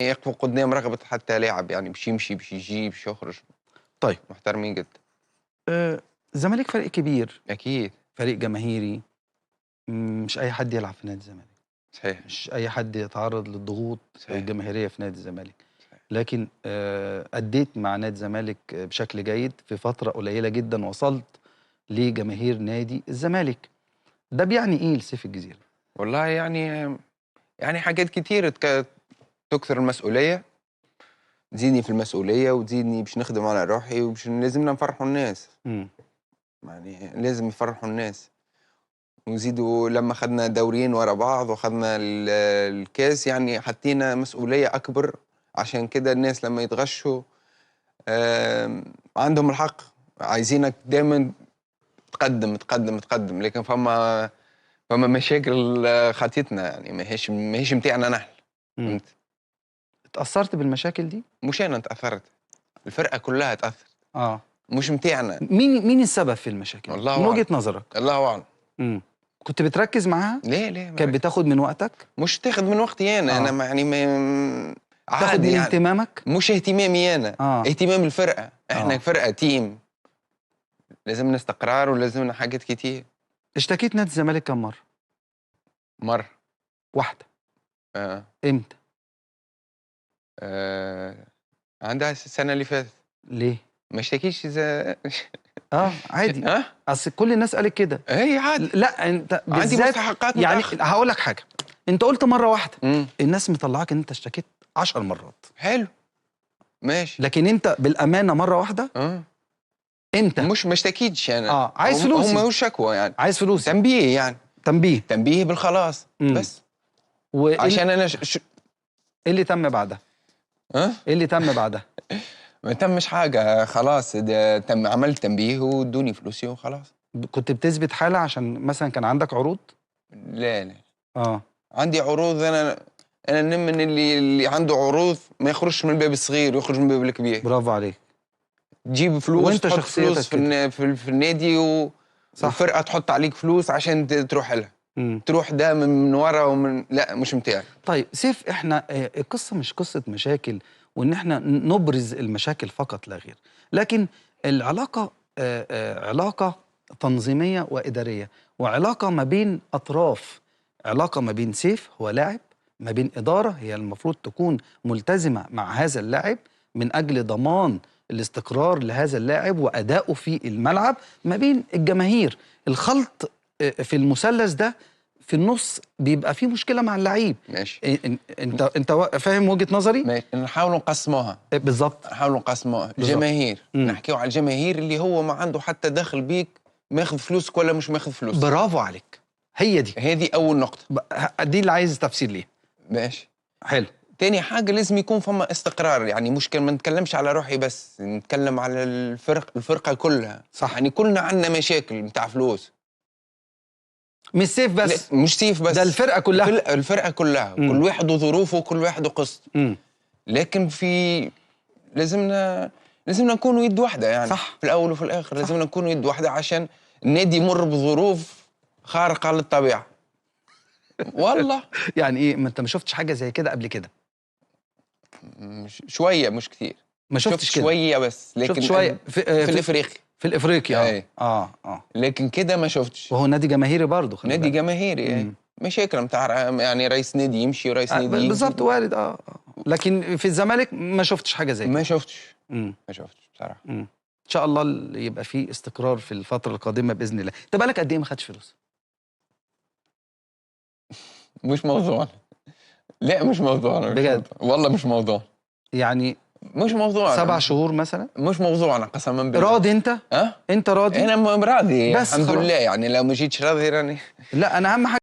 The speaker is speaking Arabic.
يقفوا قدام رغبة حتى لاعب، يعني باش يمشي باش يجي باش يخرج. طيب محترمين جدا. الزمالك فريق كبير، أكيد. فريق جماهيري، مش أي حد يلعب في نادي الزمالك، صحيح. مش أي حد يتعرض للضغوط صحيح. الجماهيرية في نادي الزمالك. صحيح. لكن أديت مع نادي الزمالك بشكل جيد في فترة قليلة جدا، وصلت لجماهير نادي الزمالك. ده بيعني إيه لسيف الجزيرة؟ والله يعني حاجات كتير تكثر المسؤولية، تزيدني في المسؤولية وتزيدني باش نخدم على روحي وباش لازمنا نفرحوا الناس. يعني لازم يفرحوا الناس. ونزيدوا لما خدنا دوريين ورا بعض وخدنا الكاس، يعني حطينا مسؤولية أكبر. عشان كده الناس لما يتغشوا عندهم الحق، عايزينك دايما تقدم تقدم تقدم، لكن فما مشاكل خاطتنا، يعني ماهيش متاعنا نحن. فهمت؟ اتأثرت بالمشاكل دي؟ مش أنا تأثرت، الفرقة كلها تأثرت. مش متاعنا. مين السبب في المشاكل؟ الله من أعلم. وجهة نظرك؟ الله أعلم. كنت بتركز معاها؟ ليه كانت بتاخد من وقتك؟ مش تاخد من وقتي أنا. أنا يعني تاخد من يعني اهتمامك؟ مش اهتمامي أنا. اهتمام الفرقة. احنا فرقة تيم، لازمنا استقرار ولازمنا حاجات كتير. اشتكيت نادي الزمالك كم مرة؟ مرة واحدة. امتى؟ عندها السنة اللي فاتت. ليه؟ ما اشتكيش إذا عادي. اصل كل الناس قالت كده. هي عادي. لا انت عندي مستحقات يعني هقول لك حاجة، انت قلت مرة واحدة. الناس مطلعاك ان انت اشتكيت 10 مرات. حلو ماشي. لكن انت بالأمانة مرة واحدة؟ انت مش ما اشتكيتش انا. عايز فلوسي. هم مش شكوى يعني. عايز فلوسي. تنبيه يعني. تنبيه بالخلاص. بس. عشان انا ايه اللي تم بعدها؟ ايه اللي تم بعدها؟ ما تمش حاجة، خلاص عملت تنبيه وادوني فلوسي وخلاص. كنت بتثبت حالة عشان مثلا كان عندك عروض؟ لا عندي عروض. انا من اللي عنده عروض ما يخرجش من الباب الصغير ويخرج من الباب الكبير. برافو عليك. تجيب فلوس وانت تحط شخصيتك فلوس في النادي والفرقة تحط عليك فلوس عشان تروح لها. تروح ده من ورا لا مش متاعي. طيب سيف، احنا القصة مش قصة مشاكل وان احنا نبرز المشاكل فقط لا غير، لكن العلاقة علاقة تنظيمية وإدارية، وعلاقة ما بين أطراف، علاقة ما بين سيف هو لاعب، ما بين إدارة هي المفروض تكون ملتزمة مع هذا اللاعب من أجل ضمان الاستقرار لهذا اللاعب وأدائه في الملعب، ما بين الجماهير. الخلط في المثلث ده في النص بيبقى فيه مشكلة مع اللعيب. ماشي. انت فاهم وجهة نظري؟ ماشي. نحاول نقسموها. بالظبط. نحاول نقسموها. جماهير. نحكيو على الجماهير اللي هو ما عنده حتى دخل بيك، ماخذ فلوسك ولا مش ماخذ فلوس. برافو عليك. هي دي. هذه أول نقطة. دي اللي عايز تفسير ليها. ماشي. حلو. تاني حاجة لازم يكون فما استقرار، يعني مشكلة ما نتكلمش على روحي بس، نتكلم على الفرقة كلها. صح. يعني كلنا عندنا مشاكل نتاع فلوس. مش سيف بس. مش سيف بس، ده الفرقة كلها. الفرقة كلها. كل واحد وظروفه وكل واحد وقصته. لكن لازمنا نكونوا يد واحدة يعني. صح. في الأول وفي الآخر لازمنا نكونوا يد واحدة عشان النادي يمر بظروف خارقة للطبيعة. والله. يعني إيه؟ ما أنت ما شفتش حاجة زي كده قبل كده؟ شوية مش كتير. ما شفتش كده. شوية بس، لكن شفت شوية في الإفريقي. في الإفريقي. لكن كده ما شفتش. وهو نادي جماهيري برضه. نادي جماهيري. مشاكل بتاع يعني رئيس نادي يمشي ورئيس نادي يجي. بالظبط، وارد. لكن في الزمالك ما شفتش حاجة زي كده. ما شفتش. ما شفتش بصراحة. إن شاء الله يبقى في استقرار في الفترة القادمة بإذن الله. أنت بقالك قد إيه ما خدتش فلوس؟ مش موضوع. لا مش موضوع. بجد؟ والله مش موضوع. يعني مش موضوع. 7 شهور مثلا؟ مش موضوعنا قسما بالله. راضي انت؟ انت راضي؟ انا راضي بس الحمد لله. يعني لو ما جيتش راضي راني. لا انا اهم حاجة